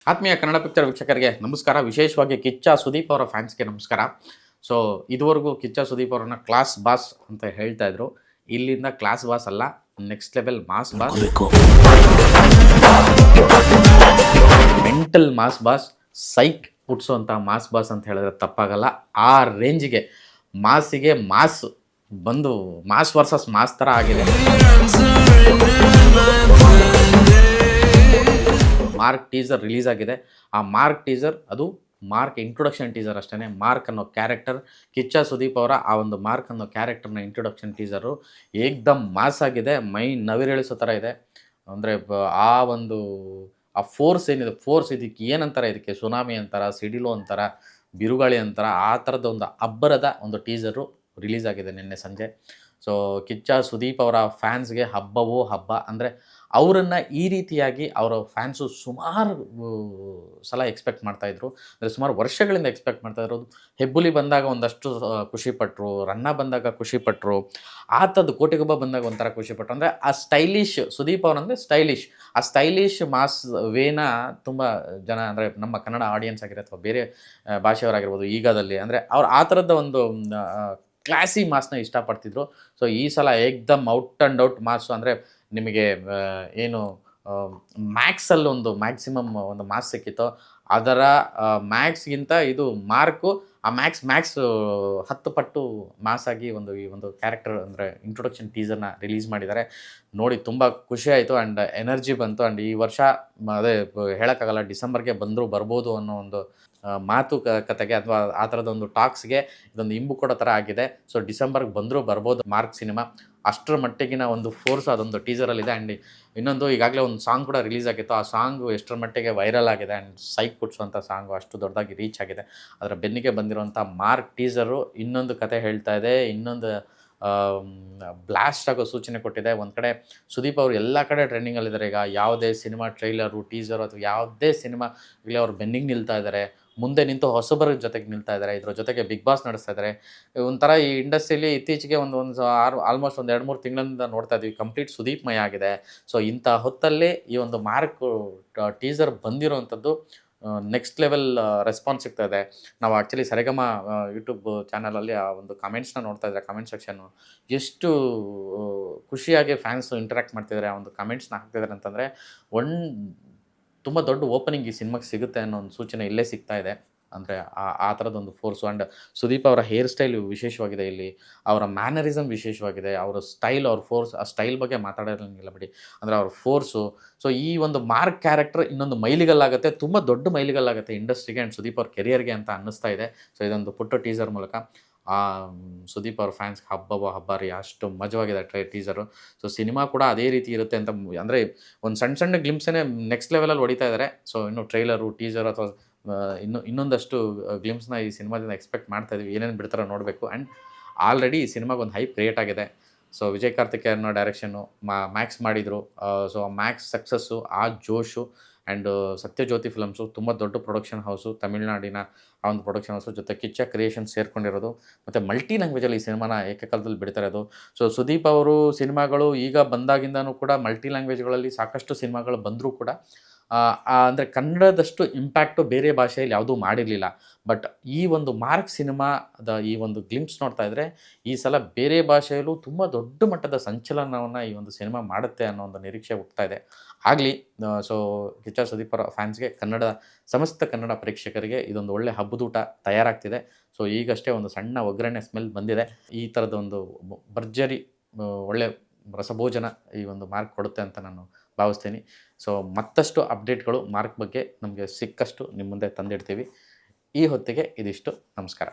ಆತ್ಮೀಯ ಕನ್ನಡ ಪಿಕ್ಚರ್ ವೀಕ್ಷಕರಿಗೆ ನಮಸ್ಕಾರ. ವಿಶೇಷವಾಗಿ ಕಿಚ್ಚ ಸುದೀಪ್ ಅವರ ಫ್ಯಾನ್ಸ್ಗೆ ನಮಸ್ಕಾರ. ಸೊ ಇದುವರೆಗೂ ಕಿಚ್ಚ ಸುದೀಪ್ ಅವರನ್ನ ಕ್ಲಾಸ್ ಬಾಸ್ ಅಂತ ಹೇಳ್ತಾ ಇದ್ರು. ಇಲ್ಲಿಂದ ಕ್ಲಾಸ್ ಬಾಸ್ ಅಲ್ಲ, next level mass boss, mental mass boss, psych ಹುಟ್ಸುವಂಥ ಮಾಸ್ ಬಾಸ್ ಅಂತ ಹೇಳಿದ್ರೆ ತಪ್ಪಾಗಲ್ಲ. ಆ ರೇಂಜಿಗೆ ಮಾಸಿಗೆ ಮಾಸ್ ಬಂದು ಮಾಸ್ ವರ್ಸಸ್ ಮಾಸ್ ಥರ ಆಗಿದೆ. ಮಾರ್ಕ್ ಟೀಸರ್ ರಿಲೀಸ್ ಆಗಿದೆ. ಆ ಮಾರ್ಕ್ ಟೀಸರ್ ಅದು ಮಾರ್ಕ್ ಇಂಟ್ರೊಡಕ್ಷನ್ ಟೀಸರ್ ಅಷ್ಟೇ. ಮಾರ್ಕ್ ಅನ್ನೋ ಕ್ಯಾರೆಕ್ಟರ್, ಕಿಚ್ಚ ಸುದೀಪ್ ಅವರ ಆ ಒಂದು ಮಾರ್ಕ್ ಅನ್ನೋ ಕ್ಯಾರೆಕ್ಟರ್ನ ಇಂಟ್ರೊಡಕ್ಷನ್ ಟೀಸರು ಏಕ್ದಮ್ ಮಾಸ್ ಆಗಿದೆ. ಮೈ ನವಿರೇಳಿಸೋ ಥರ ಇದೆ. ಅಂದರೆ ಆ ಒಂದು ಆ ಫೋರ್ಸ್ ಏನಿದೆ, ಫೋರ್ಸ್ ಇದಕ್ಕೆ ಏನಂತಾರೆ, ಇದಕ್ಕೆ ಸುನಾಮಿ ಅಂತಾರ, ಸಿಡಿಲು ಅಂತಾರ, ಬಿರುಗಾಳಿ ಅಂತಾರ, ಆ ಥರದ ಒಂದು ಅಬ್ಬರದ ಒಂದು ಟೀಸರು ರಿಲೀಸ್ ಆಗಿದೆ ನಿನ್ನೆ ಸಂಜೆ. ಸೊ ಕಿಚ್ಚ ಸುದೀಪ್ ಅವರ ಫ್ಯಾನ್ಸ್ಗೆ ಹಬ್ಬವೋ ಹಬ್ಬ. ಅಂದರೆ ಅವರನ್ನು ಈ ರೀತಿಯಾಗಿ ಅವರ ಫ್ಯಾನ್ಸು ಸುಮಾರು ಸಲ ಎಕ್ಸ್ಪೆಕ್ಟ್ ಮಾಡ್ತಾಯಿದ್ರು. ಅಂದರೆ ಸುಮಾರು ವರ್ಷಗಳಿಂದ ಎಕ್ಸ್ಪೆಕ್ಟ್ ಮಾಡ್ತಾಯಿದ್ರು. ಹೆಬ್ಬುಲಿ ಬಂದಾಗ ಒಂದಷ್ಟು ಖುಷಿಪಟ್ಟರು, ರನ್ನ ಬಂದಾಗ ಖುಷಿಪಟ್ಟರು, ಆತದ್ದು ಕೋಟಿಗೊಬ್ಬ ಬಂದಾಗ ಒಂಥರ ಖುಷಿಪಟ್ಟರು. ಅಂದರೆ ಆ ಸ್ಟೈಲಿಶ್ ಸುದೀಪ್ ಅವರಂದರೆ ಸ್ಟೈಲಿಶ್, ಆ ಸ್ಟೈಲಿಶ್ ಮಾಸ್ ವೇನ ತುಂಬ ಜನ, ಅಂದರೆ ನಮ್ಮ ಕನ್ನಡ ಆಡಿಯನ್ಸ್ ಆಗಿರೋ ಅಥವಾ ಬೇರೆ ಭಾಷೆಯವರಾಗಿರ್ಬೋದು ಈಗದಲ್ಲಿ, ಅಂದರೆ ಅವ್ರು ಆ ಥರದ ಒಂದು ಕ್ಲಾಸಿ ಮಾಸ್ನ ಇಷ್ಟಪಡ್ತಿದ್ರು. ಸೊ ಈ ಸಲ ಏಕ್ದಮ್ ಔಟ್ ಆ್ಯಂಡ್ ಔಟ್ ಮಾಸು. ಅಂದರೆ ನಿಮಗೆ ಏನು ಮ್ಯಾಕ್ಸಲ್ಲಿ ಒಂದು ಮ್ಯಾಕ್ಸಿಮಮ್ ಒಂದು ಮಾಸ್ ಸಿಕ್ಕಿತ್ತು, ಅದರ ಮ್ಯಾಕ್ಸ್ಗಿಂತ ಇದು ಮಾರ್ಕು ಆ ಮ್ಯಾಕ್ಸ್ 10 ಪಟ್ಟು ಮಾಸಾಗಿ ಈ ಒಂದು ಕ್ಯಾರೆಕ್ಟರ್ ಅಂದರೆ ಇಂಟ್ರೊಡಕ್ಷನ್ ಟೀಸರ್ನ ರಿಲೀಸ್ ಮಾಡಿದ್ದಾರೆ. ನೋಡಿ ತುಂಬ ಖುಷಿ ಆಯಿತು ಆ್ಯಂಡ್ ಎನರ್ಜಿ ಬಂತು. ಆ್ಯಂಡ್ ಈ ವರ್ಷ ಅದೇ ಹೇಳೋಕ್ಕಾಗಲ್ಲ, ಡಿಸೆಂಬರ್ಗೆ ಬರ್ಬೋದು ಅನ್ನೋ ಒಂದು ಮಾತುಕತೆಗೆ ಅಥವಾ ಆ ಥರದೊಂದು ಟಾಕ್ಸ್ಗೆ ಇದೊಂದು ಇಂಬು ಕೊಡೋ ಥರ ಆಗಿದೆ. ಸೊ ಡಿಸೆಂಬರ್ಗೆ ಬರ್ಬೋದು ಮಾರ್ಕ್ ಸಿನಿಮಾ. ಅಷ್ಟರ ಮಟ್ಟಿಗಿನ ಒಂದು ಫೋರ್ಸ್ ಅದೊಂದು ಟೀಸರಲ್ಲಿದೆ. ಆ್ಯಂಡ್ ಇನ್ನೊಂದು ಈಗಾಗಲೇ ಒಂದು ಸಾಂಗ್ ಕೂಡ ರಿಲೀಸ್ ಆಗಿತ್ತು. ಆ ಸಾಂಗು ಎಷ್ಟರ ಮಟ್ಟಿಗೆ ವೈರಲ್ ಆಗಿದೆ ಆ್ಯಂಡ್ ಸೈಕ್ ಹುಟ್ಸುವಂಥ ಸಾಂಗು ಅಷ್ಟು ದೊಡ್ಡದಾಗಿ ರೀಚ್ ಆಗಿದೆ. ಅದರ ಬೆನ್ನಿಗೆ ಬಂದಿರುವಂಥ ಮಾರ್ಕ್ ಟೀಸರು ಇನ್ನೊಂದು ಕತೆ ಹೇಳ್ತಾ ಇದೆ, ಇನ್ನೊಂದು ಬ್ಲಾಸ್ಟ್ ಆಗೋ ಸೂಚನೆ ಕೊಟ್ಟಿದೆ. ಒಂದು ಕಡೆ ಸುದೀಪ್ ಅವರು ಎಲ್ಲ ಕಡೆ ಟ್ರೆಂಡಿಂಗಲ್ಲಿದ್ದಾರೆ. ಈಗ ಯಾವುದೇ ಸಿನಿಮಾ ಟ್ರೈಲರು, ಟೀಸರು ಅಥವಾ ಯಾವುದೇ ಸಿನಿಮಾ ಇಲ್ಲಿ ಅವ್ರು ಬೆನ್ನಿಗೆ ನಿಲ್ತಾ ಇದ್ದಾರೆ, ಮುಂದೆ ನಿಂತು ಹೊಸಬರ ಜೊತೆಗೆ ನಿಲ್ತಾ ಇದ್ದಾರೆ, ಇದರ ಜೊತೆಗೆ ಬಿಗ್ ಬಾಸ್ ನಡೆಸ್ತಾ ಇದ್ದಾರೆ. ಒಂಥರ ಈ ಇಂಡಸ್ಟ್ರಿಯಲ್ಲಿ ಇತ್ತೀಚೆಗೆ ಆಲ್ಮೋಸ್ಟ್ ಒಂದು 2-3 ತಿಂಗಳಿಂದ ನೋಡ್ತಾ ಇದ್ವಿ, ಕಂಪ್ಲೀಟ್ ಸುದೀಪ್ಮಯ ಆಗಿದೆ. ಸೊ ಇಂಥ ಹೊತ್ತಲ್ಲಿ ಈ ಒಂದು ಮಾರ್ಕ್ ಟೀಸರ್ ಬಂದಿರೋವಂಥದ್ದು ನೆಕ್ಸ್ಟ್ ಲೆವೆಲ್ ರೆಸ್ಪಾನ್ಸ್ ಸಿಗ್ತಾ ಇದೆ. ನಾವು ಆ್ಯಕ್ಚುಲಿ ಸರಿಗಮ ಯೂಟ್ಯೂಬ್ ಚಾನಲಲ್ಲಿ ಆ ಒಂದು ಕಮೆಂಟ್ಸ್ನ ನೋಡ್ತಾ ಇದ್ದಾರೆ. ಕಮೆಂಟ್ ಸೆಕ್ಷನ್ನು ಎಷ್ಟು ಖುಷಿಯಾಗಿ ಫ್ಯಾನ್ಸು ಇಂಟ್ರ್ಯಾಕ್ಟ್ ಮಾಡ್ತಿದ್ದಾರೆ, ಆ ಒಂದು ಕಮೆಂಟ್ಸ್ನ ಹಾಕ್ತಿದ್ದಾರೆ ಅಂತಂದರೆ ತುಂಬ ದೊಡ್ಡ ಓಪನಿಂಗ್ ಈ ಸಿನಿಮಾಗೆ ಸಿಗುತ್ತೆ ಅನ್ನೋ ಒಂದು ಸೂಚನೆ ಇಲ್ಲೇ ಸಿಗ್ತಾ ಇದೆ. ಅಂದರೆ ಆ ಥರದೊಂದು ಫೋರ್ಸು. ಆ್ಯಂಡ್ ಸುದೀಪ್ ಅವರ ಹೇರ್ ಸ್ಟೈಲ್ ವಿಶೇಷವಾಗಿದೆ ಇಲ್ಲಿ, ಅವರ ಮ್ಯಾನರಿಸಮ್ ವಿಶೇಷವಾಗಿದೆ, ಅವರ ಸ್ಟೈಲ್, ಅವ್ರ ಫೋರ್ಸ್, ಆ ಸ್ಟೈಲ್ ಬಗ್ಗೆ ಮಾತಾಡೋಂಗಿಲ್ಲ ಬಿಡಿ. ಅಂದರೆ ಅವ್ರ ಫೋರ್ಸು. ಸೊ ಈ ಒಂದು ಮಾರ್ಕ್ ಕ್ಯಾರೆಕ್ಟರ್ ಇನ್ನೊಂದು ಮೈಲಿಗಲ್ಲಾಗುತ್ತೆ, ತುಂಬ ದೊಡ್ಡ ಮೈಲಿಗಲ್ಲಾಗುತ್ತೆ ಇಂಡಸ್ಟ್ರಿಗೆ ಆ್ಯಂಡ್ ಸುದೀಪ್ ಅವ್ರ ಕೆರಿಯರ್ಗೆ ಅಂತ ಅನ್ನಿಸ್ತಾ ಇದೆ. ಸೊ ಇದೊಂದು ಪುಟ್ಟ ಟೀಸರ್ ಮೂಲಕ ಸುದೀಪ್ ಅವ್ರ ಫ್ಯಾನ್ಸ್ಗೆ ಹಬ್ಬ ರೀ, ಅಷ್ಟು ಮಜವಾಗಿದೆ ಟೀಸರು. ಸೊ ಸಿನಿಮಾ ಕೂಡ ಅದೇ ರೀತಿ ಇರುತ್ತೆ ಅಂತ, ಅಂದರೆ ಒಂದು ಸಣ್ಣ ಗ್ಲಿಮ್ಸನ್ನೇ ನೆಕ್ಸ್ಟ್ ಲೆವೆಲಲ್ಲಿ ಹೊಡಿತಾ ಇದ್ದಾರೆ. ಸೊ ಇನ್ನು ಟ್ರೈಲರು, ಟೀಸರ್ ಅಥವಾ ಇನ್ನೊಂದಷ್ಟು ಗ್ಲಿಮ್ಸ್ನ ಈ ಸಿನಿಮಾದಿಂದ ಎಕ್ಸ್ಪೆಕ್ಟ್ ಮಾಡ್ತಾ ಇದ್ದೀವಿ. ಏನೇನು ಬಿಡ್ತಾರೋ ನೋಡಬೇಕು. ಆ್ಯಂಡ್ ಆಲ್ರೆಡಿ ಈ ಸಿನಿಮಾಗೆ ಒಂದು ಹೈಪ್ ಕ್ರಿಯೇಟ್ ಆಗಿದೆ. So Vijay Karthikeyan direction, Max ಮಾಡಿದರು. ಸೊ ಆ ಮ್ಯಾಕ್ಸ್ ಸಕ್ಸಸ್ಸು, ಆ ಜೋಶು ಆ್ಯಂಡ್ ಸತ್ಯಜ್ಯೋತಿ ಫಿಲಮ್ಸು ತುಂಬ ದೊಡ್ಡ ಪ್ರೊಡಕ್ಷನ್ ಹೌಸು, ತಮಿಳ್ನಾಡಿನ ಆ ಒಂದು ಪ್ರೊಡಕ್ಷನ್ ಹೌಸು ಜೊತೆ ಕಿಚ್ಚ ಕ್ರಿಯೇಷನ್ ಸೇರ್ಕೊಂಡಿರೋದು, ಮತ್ತು ಮಲ್ಟಿ ಲ್ಯಾಂಗ್ವೇಜಲ್ಲಿ ಈ ಸಿನಿಮಾನ ಏಕಕಾಲದಲ್ಲಿ ಬಿಡ್ತಾ ಇರೋದು. ಸೊ ಸುದೀಪ್ ಅವರು ಸಿನಿಮಾಗಳು ಈಗ ಬಂದಾಗಿಂದನೂ ಕೂಡ ಮಲ್ಟಿ ಲ್ಯಾಂಗ್ವೇಜ್ಗಳಲ್ಲಿ ಸಾಕಷ್ಟು ಸಿನಿಮಾಗಳು ಬಂದರೂ ಕೂಡ ಅಂದರೆ ಕನ್ನಡದಷ್ಟು ಇಂಪ್ಯಾಕ್ಟು ಬೇರೆ ಭಾಷೆಯಲ್ಲಿ ಯಾವುದೂ ಮಾಡಿರಲಿಲ್ಲ. ಬಟ್ ಈ ಒಂದು ಮಾರ್ಕ್ ಸಿನಿಮಾದ ಈ ಒಂದು ಗ್ಲಿಮ್ಸ್ ನೋಡ್ತಾ ಇದ್ದರೆ ಈ ಸಲ ಬೇರೆ ಭಾಷೆಯಲ್ಲೂ ತುಂಬ ದೊಡ್ಡ ಮಟ್ಟದ ಸಂಚಲನವನ್ನು ಈ ಒಂದು ಸಿನಿಮಾ ಮಾಡುತ್ತೆ ಅನ್ನೋ ಒಂದು ನಿರೀಕ್ಷೆ ಹುಟ್ತಾ ಇದೆ. ಆಗಲಿ. ಸೊ ಕಿಚ್ಚ ಸುದೀಪ್ ಅವರ ಫ್ಯಾನ್ಸ್ಗೆ, ಸಮಸ್ತ ಕನ್ನಡ ಪ್ರೇಕ್ಷಕರಿಗೆ ಇದೊಂದು ಒಳ್ಳೆ ಹಬ್ಬದೂಟ ತಯಾರಾಗ್ತಿದೆ. ಸೊ ಈಗಷ್ಟೇ ಒಂದು ಸಣ್ಣ ಒಗ್ಗರಣೆ ಸ್ಮೆಲ್ ಬಂದಿದೆ. ಈ ಥರದ ಒಂದು ಭರ್ಜರಿ ಒಳ್ಳೆ ರಸಭೋಜನ ಈ ಒಂದು ಮಾರ್ಕ್ ಕೊಡುತ್ತೆ ಅಂತ ನಾನು ಭಾವಿಸ್ತೀನಿ. ಸೊ ಮತ್ತಷ್ಟು ಅಪ್ಡೇಟ್ಗಳು ಮಾರ್ಕ್ ಬಗ್ಗೆ ನಮಗೆ ಸಿಕ್ಕಷ್ಟು ನಿಮ್ಮ ಮುಂದೆ ತಂದಿಡ್ತೀವಿ. ಈ ಹೊತ್ತಿಗೆ ಇದಿಷ್ಟು. ನಮಸ್ಕಾರ.